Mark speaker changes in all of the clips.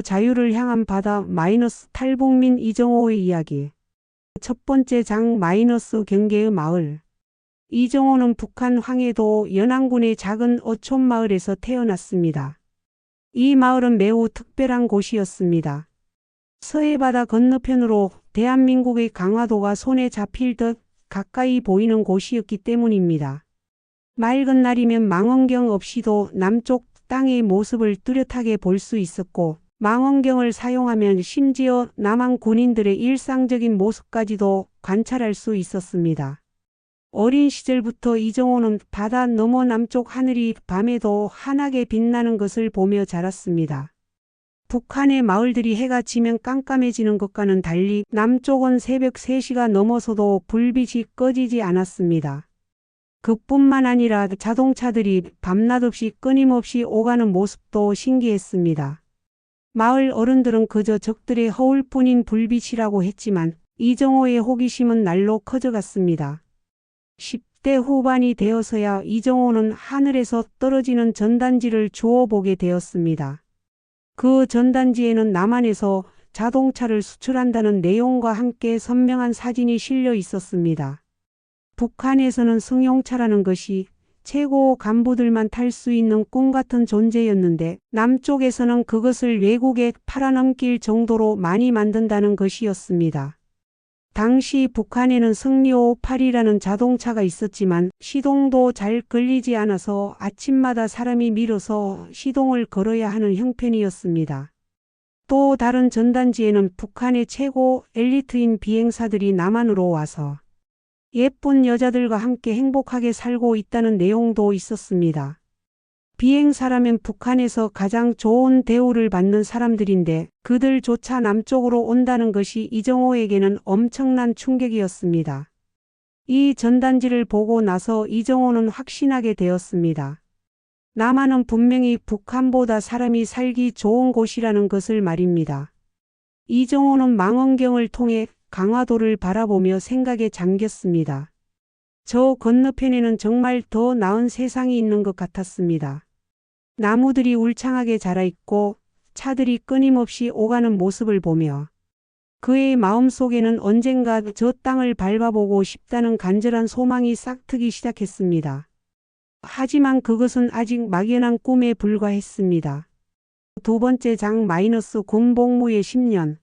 Speaker 1: 자유를 향한 바다 탈북민 이정호의 이야기. 첫 번째 장 경계의 마을. 이정호는 북한 황해도 연안군의 작은 어촌 마을에서 태어났습니다. 이 마을은 매우 특별한 곳이었습니다. 서해바다 건너편으로 대한민국의 강화도가 손에 잡힐 듯 가까이 보이는 곳이었기 때문입니다. 맑은 날이면 망원경 없이도 남쪽 땅의 모습을 뚜렷하게 볼 수 있었고, 망원경을 사용하면 심지어 남한 군인들의 일상적인 모습까지도 관찰할 수 있었습니다. 어린 시절부터 이정호는 바다 너머 남쪽 하늘이 밤에도 환하게 빛나는 것을 보며 자랐습니다. 북한의 마을들이 해가 지면 깜깜해지는 것과는 달리 남쪽은 새벽 3시가 넘어서도 불빛이 꺼지지 않았습니다. 그뿐만 아니라 자동차들이 밤낮 없이 끊임없이 오가는 모습도 신기했습니다. 마을 어른들은 그저 적들의 허울뿐인 불빛이라고 했지만 이정호의 호기심은 날로 커져갔습니다. 10대 후반이 되어서야 이정호는 하늘에서 떨어지는 전단지를 주워 보게 되었습니다. 그 전단지에는 남한에서 자동차를 수출한다는 내용과 함께 선명한 사진이 실려 있었습니다. 북한에서는 승용차라는 것이 최고 간부들만 탈 수 있는 꿈 같은 존재였는데 남쪽에서는 그것을 외국에 팔아넘길 정도로 많이 만든다는 것이었습니다. 당시 북한에는 승리호 8이라는 자동차가 있었지만 시동도 잘 걸리지 않아서 아침마다 사람이 밀어서 시동을 걸어야 하는 형편이었습니다. 또 다른 전단지에는 북한의 최고 엘리트인 비행사들이 남한으로 와서 예쁜 여자들과 함께 행복하게 살고 있다는 내용도 있었습니다. 비행사라면 북한에서 가장 좋은 대우를 받는 사람들인데 그들조차 남쪽으로 온다는 것이 이정호에게는 엄청난 충격이었습니다. 이 전단지를 보고 나서 이정호는 확신하게 되었습니다. 남한은 분명히 북한보다 사람이 살기 좋은 곳이라는 것을 말입니다. 이정호는 망원경을 통해 강화도를 바라보며 생각에 잠겼습니다. 저 건너편에는 정말 더 나은 세상이 있는 것 같았습니다. 나무들이 울창하게 자라있고 차들이 끊임없이 오가는 모습을 보며 그의 마음속에는 언젠가 저 땅을 밟아보고 싶다는 간절한 소망이 싹트기 시작했습니다. 하지만 그것은 아직 막연한 꿈에 불과했습니다. 두 번째 장 군복무의 10년.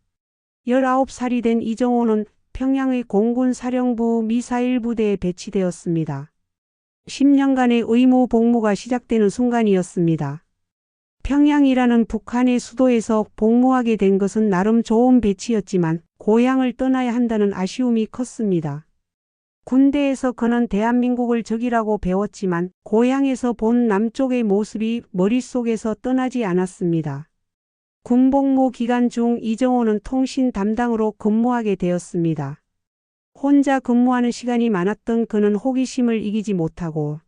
Speaker 1: 19살이 된 이정호는 평양의 공군사령부 미사일 부대에 배치되었습니다. 10년간의 의무 복무가 시작되는 순간이었습니다. 평양이라는 북한의 수도에서 복무하게 된 것은 나름 좋은 배치였지만 고향을 떠나야 한다는 아쉬움이 컸습니다. 군대에서 그는 대한민국을 적이라고 배웠지만 고향에서 본 남쪽의 모습이 머릿속에서 떠나지 않았습니다. 군복무 기간 중 이정호는 통신 담당으로 근무하게 되었습니다. 혼자 근무하는 시간이 많았던 그는 호기심을 이기지 못하고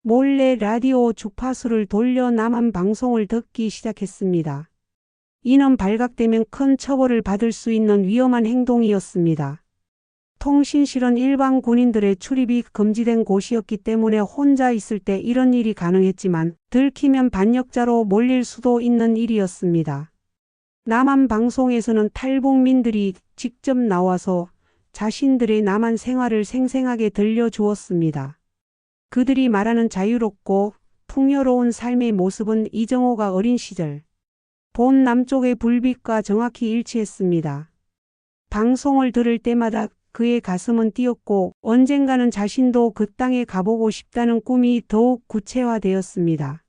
Speaker 1: 몰래 라디오 주파수를 돌려 남한 방송을 듣기 시작했습니다. 이는 발각되면 큰 처벌을 받을 수 있는 위험한 행동이었습니다. 통신실은 일반 군인들의 출입이 금지된 곳이었기 때문에 혼자 있을 때 이런 일이 가능했지만 들키면 반역자로 몰릴 수도 있는 일이었습니다. 남한 방송에서는 탈북민들이 직접 나와서 자신들의 남한 생활을 생생하게 들려주었습니다. 그들이 말하는 자유롭고 풍요로운 삶의 모습은 이정호가 어린 시절 본 남쪽의 불빛과 정확히 일치했습니다. 방송을 들을 때마다 그의 가슴은 뛰었고 언젠가는 자신도 그 땅에 가보고 싶다는 꿈이 더욱 구체화되었습니다.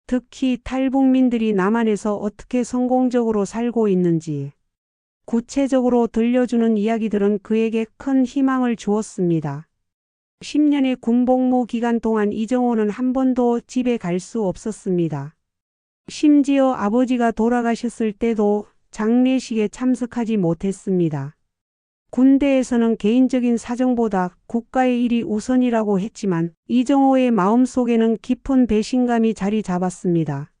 Speaker 1: 특히 탈북민들이 남한에서 어떻게 성공적으로 살고 있는지 구체적으로 들려주는 이야기들은 그에게 큰 희망을 주었습니다. 10년의 군복무 기간 동안 이정호는 한 번도 집에 갈 수 없었습니다. 심지어 아버지가 돌아가셨을 때도 장례식에 참석하지 못했습니다. 군대에서는 개인적인 사정보다 국가의 일이 우선이라고 했지만 이정호의 마음속에는 깊은 배신감이 자리 잡았습니다.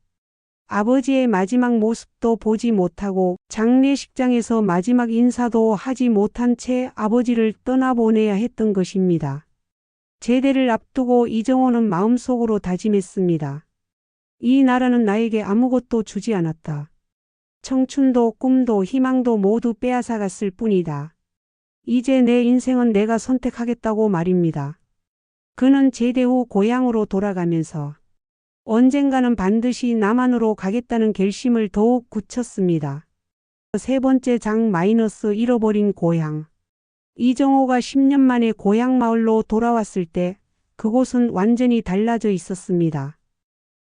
Speaker 1: 아버지의 마지막 모습도 보지 못하고 장례식장에서 마지막 인사도 하지 못한 채 아버지를 떠나보내야 했던 것입니다. 제대를 앞두고 이정호는 마음속으로 다짐했습니다. 이 나라는 나에게 아무것도 주지 않았다. 청춘도 꿈도 희망도 모두 빼앗아갔을 뿐이다. 이제 내 인생은 내가 선택하겠다고 말입니다. 그는 제대 후 고향으로 돌아가면서 언젠가는 반드시 남한으로 가겠다는 결심을 더욱 굳혔습니다. 세 번째 장 잃어버린 고향. 이정호가 10년 만에 고향 마을로 돌아왔을 때 그곳은 완전히 달라져 있었습니다.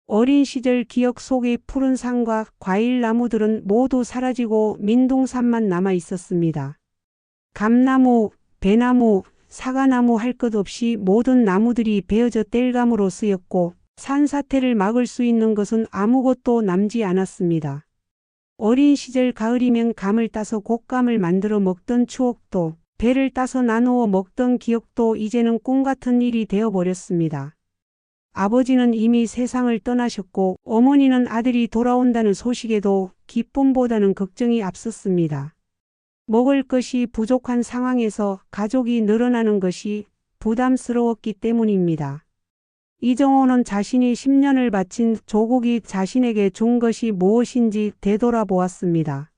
Speaker 1: 어린 시절 기억 속의 푸른 산과 과일 나무들은 모두 사라지고 민둥산만 남아 있었습니다. 감나무, 배나무, 사과나무 할 것 없이 모든 나무들이 베어져 땔감으로 쓰였고 산사태를 막을 수 있는 것은 아무것도 남지 않았습니다. 어린 시절 가을이면 감을 따서 곶감을 만들어 먹던 추억도, 배를 따서 나누어 먹던 기억도 이제는 꿈 같은 일이 되어버렸습니다. 아버지는 이미 세상을 떠나셨고 어머니는 아들이 돌아온다는 소식에도 기쁨보다는 걱정이 앞섰습니다. 먹을 것이 부족한 상황에서 가족이 늘어나는 것이 부담스러웠기 때문입니다. 이정호는 자신이 10년을 바친 조국이 자신에게 준 것이 무엇인지 되돌아보았습니다.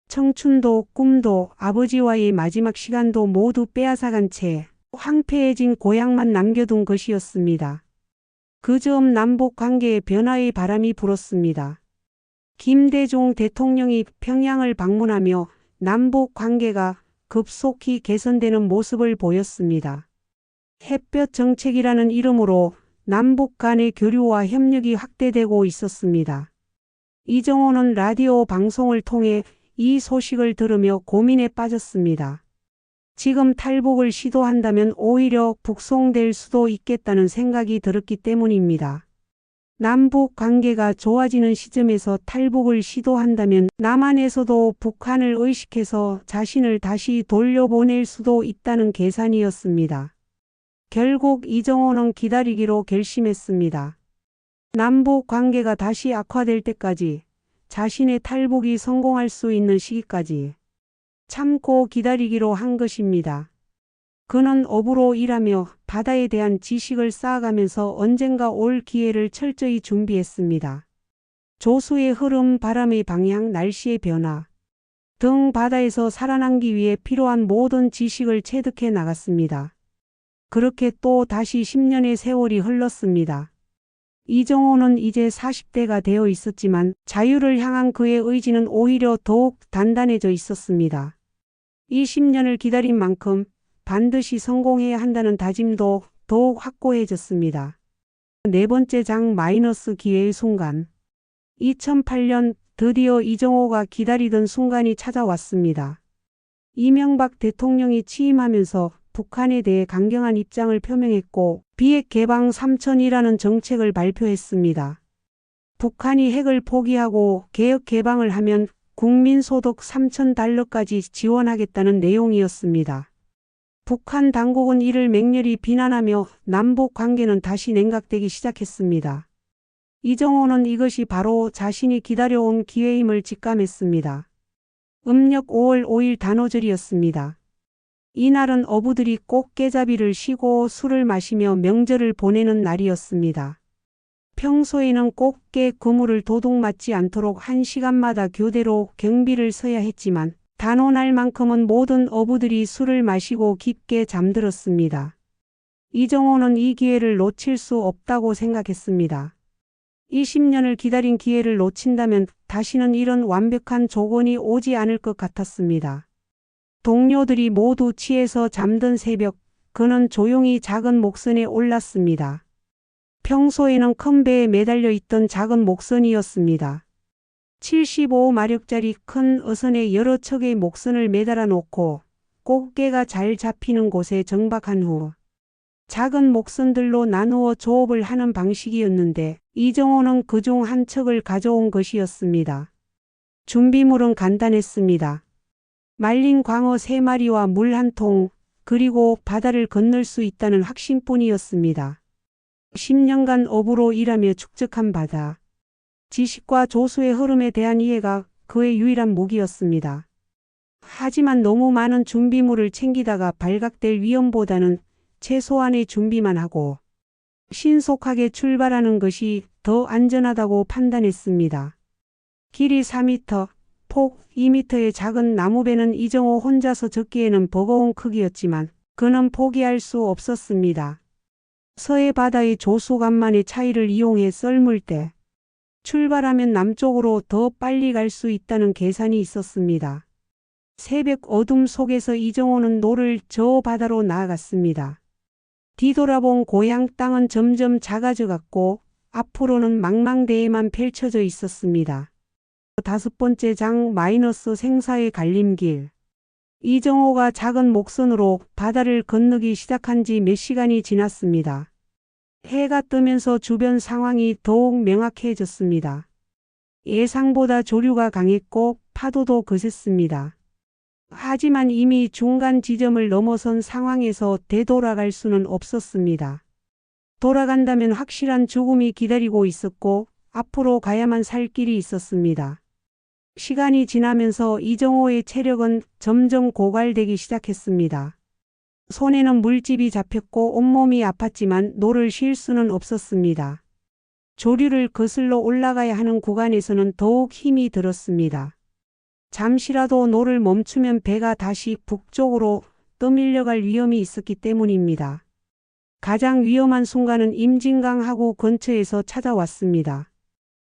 Speaker 1: 청춘도 꿈도 아버지와의 마지막 시간도 모두 빼앗아간 채 황폐해진 고향만 남겨둔 것이었습니다. 그 즈음 남북 관계의 변화의 바람이 불었습니다. 김대중 대통령이 평양을 방문하며 남북 관계가 급속히 개선되는 모습을 보였습니다. 햇볕 정책이라는 이름으로 남북 간의 교류와 협력이 확대되고 있었습니다. 이정호는 라디오 방송을 통해 이 소식을 들으며 고민에 빠졌습니다. 지금 탈북을 시도한다면 오히려 북송될 수도 있겠다는 생각이 들었기 때문입니다. 남북 관계가 좋아지는 시점에서 탈북을 시도한다면 남한에서도 북한을 의식해서 자신을 다시 돌려보낼 수도 있다는 계산이었습니다. 결국 이정호는 기다리기로 결심했습니다. 남북 관계가 다시 악화될 때까지, 자신의 탈북이 성공할 수 있는 시기까지 참고 기다리기로 한 것입니다. 그는 업으로 일하며 바다에 대한 지식을 쌓아가면서 언젠가 올 기회를 철저히 준비했습니다. 조수의 흐름, 바람의 방향, 날씨의 변화 등 바다에서 살아남기 위해 필요한 모든 지식을 체득해 나갔습니다. 그렇게 또 다시 10년의 세월이 흘렀습니다. 이정호는 이제 40대가 되어 있었지만 자유를 향한 그의 의지는 오히려 더욱 단단해져 있었습니다. 이 10년을 기다린 만큼 반드시 성공해야 한다는 다짐도 더욱 확고해졌습니다. 네 번째 장 기회의 순간. 2008년 드디어 이정호가 기다리던 순간이 찾아왔습니다. 이명박 대통령이 취임하면서 북한에 대해 강경한 입장을 표명했고 비핵 개방 3천이라는 정책을 발표했습니다. 북한이 핵을 포기하고 개혁 개방을 하면 국민소득 3,000달러까지 지원하겠다는 내용이었습니다. 북한 당국은 이를 맹렬히 비난하며 남북 관계는 다시 냉각되기 시작했습니다. 이정호는 이것이 바로 자신이 기다려온 기회임을 직감했습니다. 음력 5월 5일 단오절이었습니다. 이날은 어부들이 꽃게잡이를 쉬고 술을 마시며 명절을 보내는 날이었습니다. 평소에는 꽃게 그물을 도둑 맞지 않도록 1시간마다 교대로 경비를 서야 했지만 단오날만큼은 모든 어부들이 술을 마시고 깊게 잠들었습니다. 이정호는 이 기회를 놓칠 수 없다고 생각했습니다. 20년을 기다린 기회를 놓친다면 다시는 이런 완벽한 조건이 오지 않을 것 같았습니다. 동료들이 모두 취해서 잠든 새벽, 그는 조용히 작은 목선에 올랐습니다. 평소에는 큰 배에 매달려 있던 작은 목선이었습니다. 75마력짜리 큰 어선에 여러 척의 목선을 매달아 놓고 꽃게가 잘 잡히는 곳에 정박한 후 작은 목선들로 나누어 조업을 하는 방식이었는데 이정호는 그중 한 척을 가져온 것이었습니다. 준비물은 간단했습니다. 말린 광어 3마리와 물 1통, 그리고 바다를 건널 수 있다는 확신뿐이었습니다. 10년간 어부로 일하며 축적한 바다. 지식과 조수의 흐름에 대한 이해가 그의 유일한 무기였습니다. 하지만 너무 많은 준비물을 챙기다가 발각될 위험보다는 최소한의 준비만 하고 신속하게 출발하는 것이 더 안전하다고 판단했습니다. 길이 4m, 폭 2m의 작은 나무배는 이정호 혼자서 젓기에는 버거운 크기였지만 그는 포기할 수 없었습니다. 서해 바다의 조수간만의 차이를 이용해 썰물 때 출발하면 남쪽으로 더 빨리 갈 수 있다는 계산이 있었습니다. 새벽 어둠 속에서 이정호는 노를 저어 바다로 나아갔습니다. 뒤돌아본 고향 땅은 점점 작아져 갔고 앞으로는 망망대해만 펼쳐져 있었습니다. 5번째 장 생사의 갈림길. 이정호가 작은 목선으로 바다를 건너기 시작한 지 몇 시간이 지났습니다. 해가 뜨면서 주변 상황이 더욱 명확해졌습니다. 예상보다 조류가 강했고 파도도 거셌습니다. 하지만 이미 중간 지점을 넘어선 상황에서 되돌아갈 수는 없었습니다. 돌아간다면 확실한 죽음이 기다리고 있었고 앞으로 가야만 살 길이 있었습니다. 시간이 지나면서 이정호의 체력은 점점 고갈되기 시작했습니다. 손에는 물집이 잡혔고 온몸이 아팠지만 노를 쉴 수는 없었습니다. 조류를 거슬러 올라가야 하는 구간에서는 더욱 힘이 들었습니다. 잠시라도 노를 멈추면 배가 다시 북쪽으로 떠밀려갈 위험이 있었기 때문입니다. 가장 위험한 순간은 임진강 하구 근처에서 찾아왔습니다.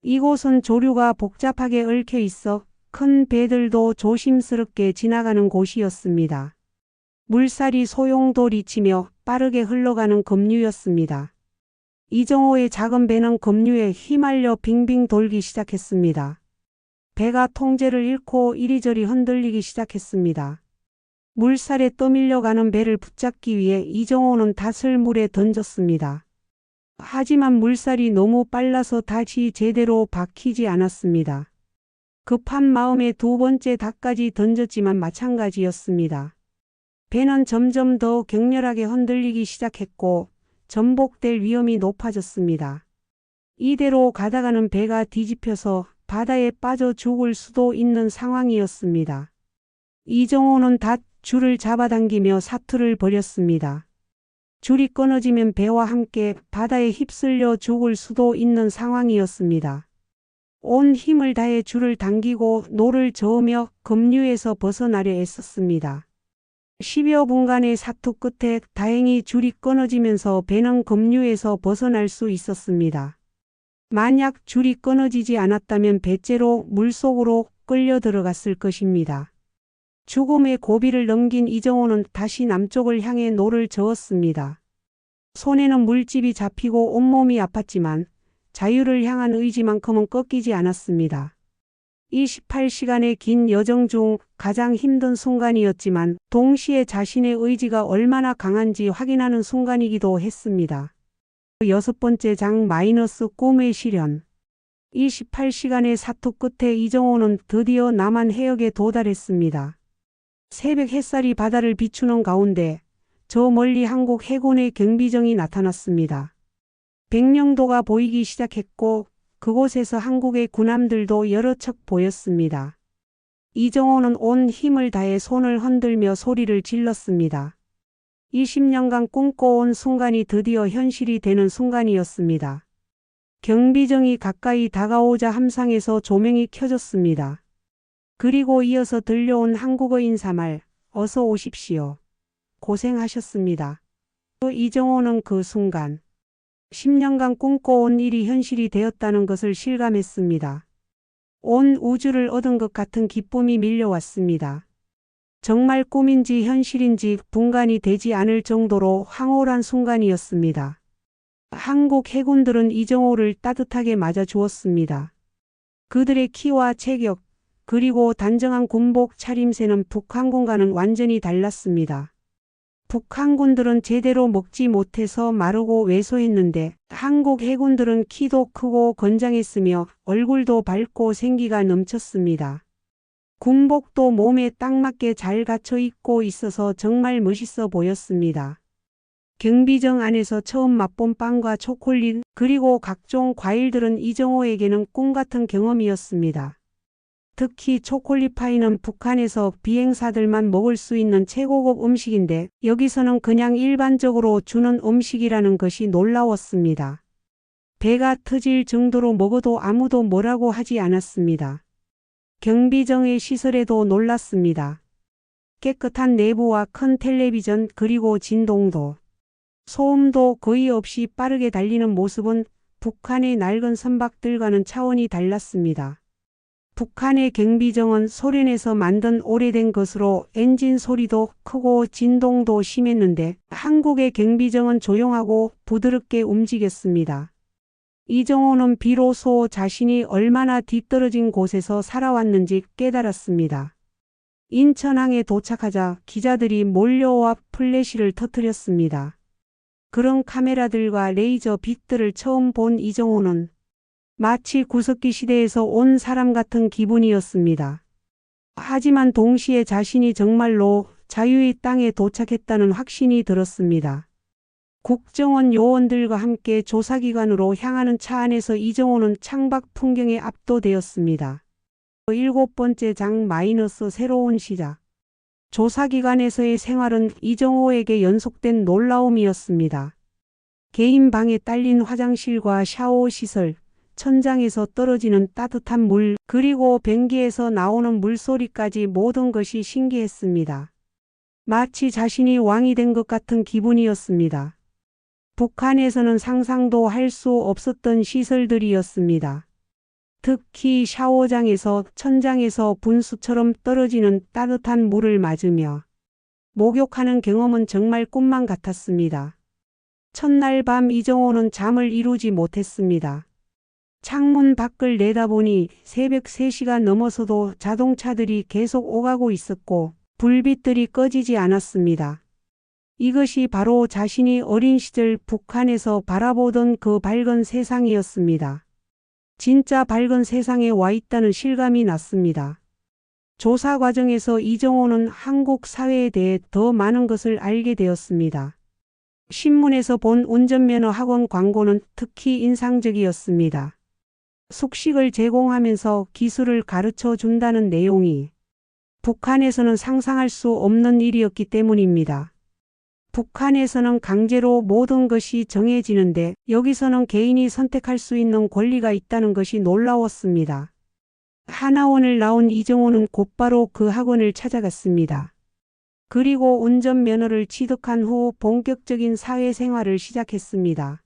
Speaker 1: 이곳은 조류가 복잡하게 얽혀 있어 큰 배들도 조심스럽게 지나가는 곳이었습니다. 물살이 소용돌이치며 빠르게 흘러가는 급류였습니다. 이정호의 작은 배는 급류에 휘말려 빙빙 돌기 시작했습니다. 배가 통제를 잃고 이리저리 흔들리기 시작했습니다. 물살에 떠밀려가는 배를 붙잡기 위해 이정호는 닷을 물에 던졌습니다. 하지만 물살이 너무 빨라서 닷이 제대로 박히지 않았습니다. 급한 마음에 2번째 닷까지 던졌지만 마찬가지였습니다. 배는 점점 더 격렬하게 흔들리기 시작했고 전복될 위험이 높아졌습니다. 이대로 가다가는 배가 뒤집혀서 바다에 빠져 죽을 수도 있는 상황이었습니다. 이정호는 닷 줄을 잡아당기며 사투를 벌였습니다. 줄이 끊어지면 배와 함께 바다에 휩쓸려 죽을 수도 있는 상황이었습니다. 온 힘을 다해 줄을 당기고 노를 저으며 급류에서 벗어나려 애썼습니다. 10여 분간의 사투 끝에 다행히 줄이 끊어지면서 배는 급류에서 벗어날 수 있었습니다. 만약 줄이 끊어지지 않았다면 배째로 물속으로 끌려 들어갔을 것입니다. 죽음의 고비를 넘긴 이정호는 다시 남쪽을 향해 노를 저었습니다. 손에는 물집이 잡히고 온몸이 아팠지만 자유를 향한 의지만큼은 꺾이지 않았습니다. 28시간의 긴 여정 중 가장 힘든 순간이었지만 동시에 자신의 의지가 얼마나 강한지 확인하는 순간이기도 했습니다. 6번째 장 꿈의 실현. 28시간의 사투 끝에 이정호는 드디어 남한 해역에 도달했습니다. 새벽 햇살이 바다를 비추는 가운데 저 멀리 한국 해군의 경비정이 나타났습니다. 백령도가 보이기 시작했고 그곳에서 한국의 군함들도 여러 척 보였습니다. 이정호는 온 힘을 다해 손을 흔들며 소리를 질렀습니다. 20년간 꿈꿔온 순간이 드디어 현실이 되는 순간이었습니다. 경비정이 가까이 다가오자 함상에서 조명이 켜졌습니다. 그리고 이어서 들려온 한국어 인사말, 어서 오십시오. 고생하셨습니다. 이정호는 그 순간 10년간 꿈꿔온 일이 현실이 되었다는 것을 실감했습니다. 온 우주를 얻은 것 같은 기쁨이 밀려왔습니다. 정말 꿈인지 현실인지 분간이 되지 않을 정도로 황홀한 순간이었습니다. 한국 해군들은 이정호를 따뜻하게 맞아주었습니다. 그들의 키와 체격, 그리고 단정한 군복 차림새는 북한군과는 완전히 달랐습니다. 북한군들은 제대로 먹지 못해서 마르고 왜소했는데 한국 해군들은 키도 크고 건장했으며 얼굴도 밝고 생기가 넘쳤습니다. 군복도 몸에 딱 맞게 잘 갖춰 입고 있어서 정말 멋있어 보였습니다. 경비정 안에서 처음 맛본 빵과 초콜릿 그리고 각종 과일들은 이정호에게는 꿈같은 경험이었습니다. 특히 초콜릿 파이는 북한에서 비행사들만 먹을 수 있는 최고급 음식인데 여기서는 그냥 일반적으로 주는 음식이라는 것이 놀라웠습니다. 배가 터질 정도로 먹어도 아무도 뭐라고 하지 않았습니다. 경비정의 시설에도 놀랐습니다. 깨끗한 내부와 큰 텔레비전 그리고 진동도, 소음도 거의 없이 빠르게 달리는 모습은 북한의 낡은 선박들과는 차원이 달랐습니다. 북한의 경비정은 소련에서 만든 오래된 것으로 엔진 소리도 크고 진동도 심했는데 한국의 경비정은 조용하고 부드럽게 움직였습니다. 이정호는 비로소 자신이 얼마나 뒤떨어진 곳에서 살아왔는지 깨달았습니다. 인천항에 도착하자 기자들이 몰려와 플래시를 터뜨렸습니다. 그런 카메라들과 레이저 빛들을 처음 본 이정호는 마치 구석기 시대에서 온 사람 같은 기분이었습니다. 하지만 동시에 자신이 정말로 자유의 땅에 도착했다는 확신이 들었습니다. 국정원 요원들과 함께 조사기관으로 향하는 차 안에서 이정호는 창밖 풍경에 압도되었습니다. 7번째 장 새로운 시작. 조사기관에서의 생활은 이정호에게 연속된 놀라움이었습니다. 개인 방에 딸린 화장실과 샤워 시설, 천장에서 떨어지는 따뜻한 물, 그리고 변기에서 나오는 물소리까지 모든 것이 신기했습니다. 마치 자신이 왕이 된 것 같은 기분이었습니다. 북한에서는 상상도 할 수 없었던 시설들이었습니다. 특히 샤워장에서 천장에서 분수처럼 떨어지는 따뜻한 물을 맞으며 목욕하는 경험은 정말 꿈만 같았습니다. 첫날 밤 이정호는 잠을 이루지 못했습니다. 창문 밖을 내다보니 새벽 3시가 넘어서도 자동차들이 계속 오가고 있었고 불빛들이 꺼지지 않았습니다. 이것이 바로 자신이 어린 시절 북한에서 바라보던 그 밝은 세상이었습니다. 진짜 밝은 세상에 와 있다는 실감이 났습니다. 조사 과정에서 이정호는 한국 사회에 대해 더 많은 것을 알게 되었습니다. 신문에서 본 운전면허 학원 광고는 특히 인상적이었습니다. 숙식을 제공하면서 기술을 가르쳐 준다는 내용이 북한에서는 상상할 수 없는 일이었기 때문입니다. 북한에서는 강제로 모든 것이 정해지는데 여기서는 개인이 선택할 수 있는 권리가 있다는 것이 놀라웠습니다. 하나원을 나온 이정호는 곧바로 그 학원을 찾아갔습니다. 그리고 운전면허를 취득한 후 본격적인 사회생활을 시작했습니다.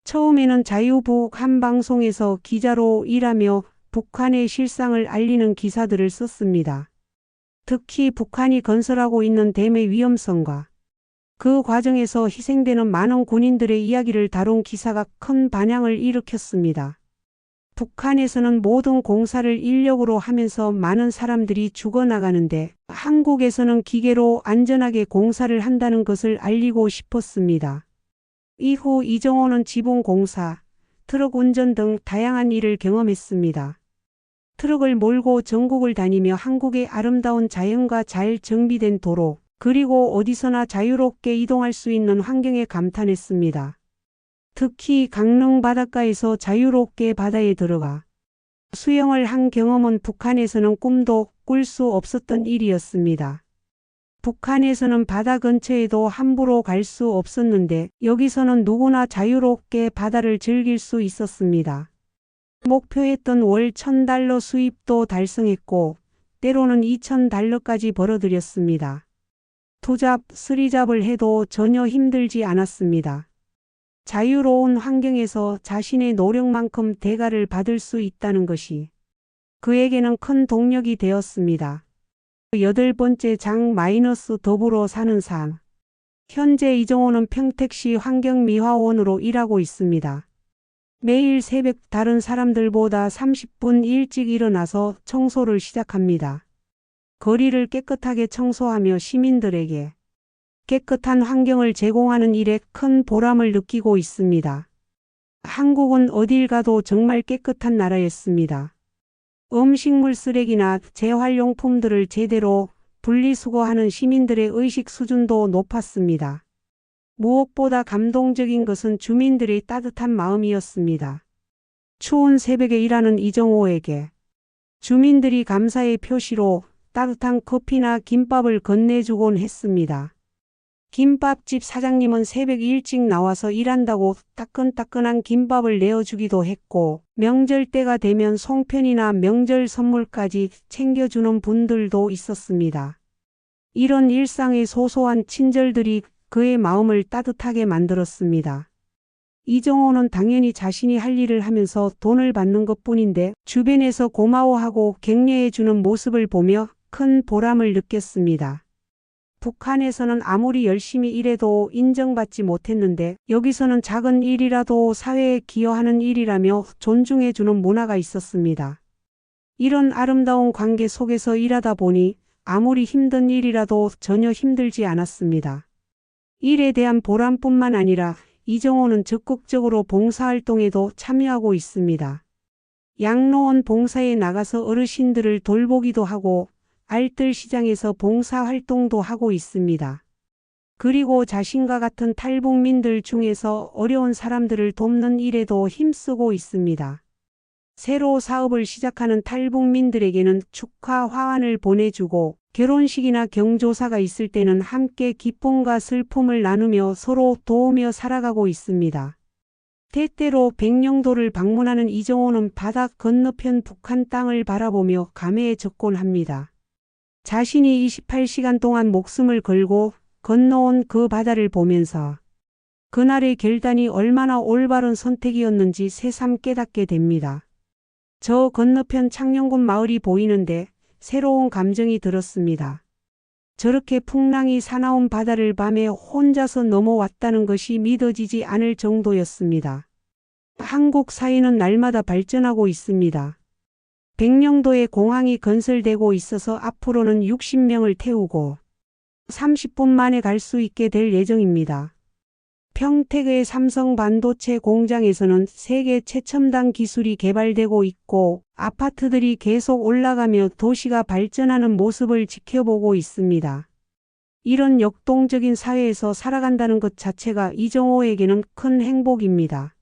Speaker 1: 처음에는 자유북 한 방송에서 기자로 일하며 북한의 실상을 알리는 기사들을 썼습니다. 특히 북한이 건설하고 있는 댐의 위험성과 그 과정에서 희생되는 많은 군인들의 이야기를 다룬 기사가 큰 반향을 일으켰습니다. 북한에서는 모든 공사를 인력으로 하면서 많은 사람들이 죽어나가는데 한국에서는 기계로 안전하게 공사를 한다는 것을 알리고 싶었습니다. 이후 이정호는 지붕 공사, 트럭 운전 등 다양한 일을 경험했습니다. 트럭을 몰고 전국을 다니며 한국의 아름다운 자연과 잘 정비된 도로, 그리고 어디서나 자유롭게 이동할 수 있는 환경에 감탄했습니다. 특히 강릉 바닷가에서 자유롭게 바다에 들어가 수영을 한 경험은 북한에서는 꿈도 꿀 수 없었던 일이었습니다. 북한에서는 바다 근처에도 함부로 갈 수 없었는데 여기서는 누구나 자유롭게 바다를 즐길 수 있었습니다. 목표했던 월 $1,000 수입도 달성했고 때로는 $2,000까지 벌어들였습니다. 투잡, 쓰리잡을 해도 전혀 힘들지 않았습니다. 자유로운 환경에서 자신의 노력만큼 대가를 받을 수 있다는 것이 그에게는 큰 동력이 되었습니다. 8번째 장 더불어 사는 삶. 현재 이정호는 평택시 환경미화원으로 일하고 있습니다. 매일 새벽 다른 사람들보다 30분 일찍 일어나서 청소를 시작합니다. 거리를 깨끗하게 청소하며 시민들에게 깨끗한 환경을 제공하는 일에 큰 보람을 느끼고 있습니다. 한국은 어딜 가도 정말 깨끗한 나라였습니다. 음식물 쓰레기나 재활용품들을 제대로 분리수거하는 시민들의 의식 수준도 높았습니다. 무엇보다 감동적인 것은 주민들의 따뜻한 마음이었습니다. 추운 새벽에 일하는 이정호에게 주민들이 감사의 표시로 따뜻한 커피나 김밥을 건네주곤 했습니다. 김밥집 사장님은 새벽 일찍 나와서 일한다고 따끈따끈한 김밥을 내어주기도 했고, 명절 때가 되면 송편이나 명절 선물까지 챙겨주는 분들도 있었습니다. 이런 일상의 소소한 친절들이 그의 마음을 따뜻하게 만들었습니다. 이정호는 당연히 자신이 할 일을 하면서 돈을 받는 것뿐인데 주변에서 고마워하고 격려해주는 모습을 보며 큰 보람을 느꼈습니다. 북한에서는 아무리 열심히 일해도 인정받지 못했는데 여기서는 작은 일이라도 사회에 기여하는 일이라며 존중해주는 문화가 있었습니다. 이런 아름다운 관계 속에서 일하다 보니 아무리 힘든 일이라도 전혀 힘들지 않았습니다. 일에 대한 보람뿐만 아니라 이정호는 적극적으로 봉사활동에도 참여하고 있습니다. 양로원 봉사에 나가서 어르신들을 돌보기도 하고 알뜰시장에서 봉사활동도 하고 있습니다. 그리고 자신과 같은 탈북민들 중에서 어려운 사람들을 돕는 일에도 힘쓰고 있습니다. 새로 사업을 시작하는 탈북민들에게는 축하 화환을 보내주고 결혼식이나 경조사가 있을 때는 함께 기쁨과 슬픔을 나누며 서로 도우며 살아가고 있습니다. 때때로 백령도를 방문하는 이정호는 바다 건너편 북한 땅을 바라보며 감회에 적곤합니다. 자신이 28시간 동안 목숨을 걸고 건너온 그 바다를 보면서 그날의 결단이 얼마나 올바른 선택이었는지 새삼 깨닫게 됩니다. 저 건너편 창녕군 마을이 보이는데 새로운 감정이 들었습니다. 저렇게 풍랑이 사나운 바다를 밤에 혼자서 넘어왔다는 것이 믿어지지 않을 정도였습니다. 한국 사회는 날마다 발전하고 있습니다. 백령도에 공항이 건설되고 있어서 앞으로는 60명을 태우고 30분 만에 갈 수 있게 될 예정입니다. 평택의 삼성 반도체 공장에서는 세계 최첨단 기술이 개발되고 있고 아파트들이 계속 올라가며 도시가 발전하는 모습을 지켜보고 있습니다. 이런 역동적인 사회에서 살아간다는 것 자체가 이정호에게는 큰 행복입니다.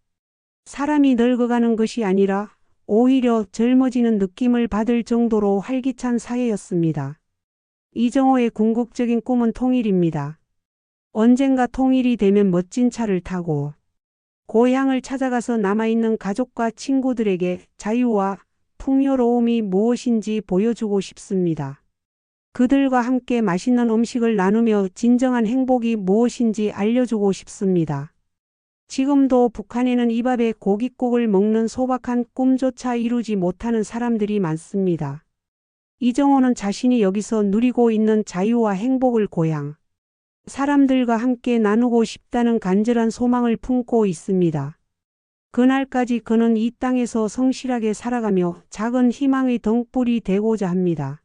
Speaker 1: 사람이 늙어가는 것이 아니라 오히려 젊어지는 느낌을 받을 정도로 활기찬 사회였습니다. 이정호의 궁극적인 꿈은 통일입니다. 언젠가 통일이 되면 멋진 차를 타고 고향을 찾아가서 남아있는 가족과 친구들에게 자유와 풍요로움이 무엇인지 보여주고 싶습니다. 그들과 함께 맛있는 음식을 나누며 진정한 행복이 무엇인지 알려주고 싶습니다. 지금도 북한에는 이 밥에 고깃국을 먹는 소박한 꿈조차 이루지 못하는 사람들이 많습니다. 이정호는 자신이 여기서 누리고 있는 자유와 행복을 고향 사람들과 함께 나누고 싶다는 간절한 소망을 품고 있습니다. 그날까지 그는 이 땅에서 성실하게 살아가며 작은 희망의 등불이 되고자 합니다.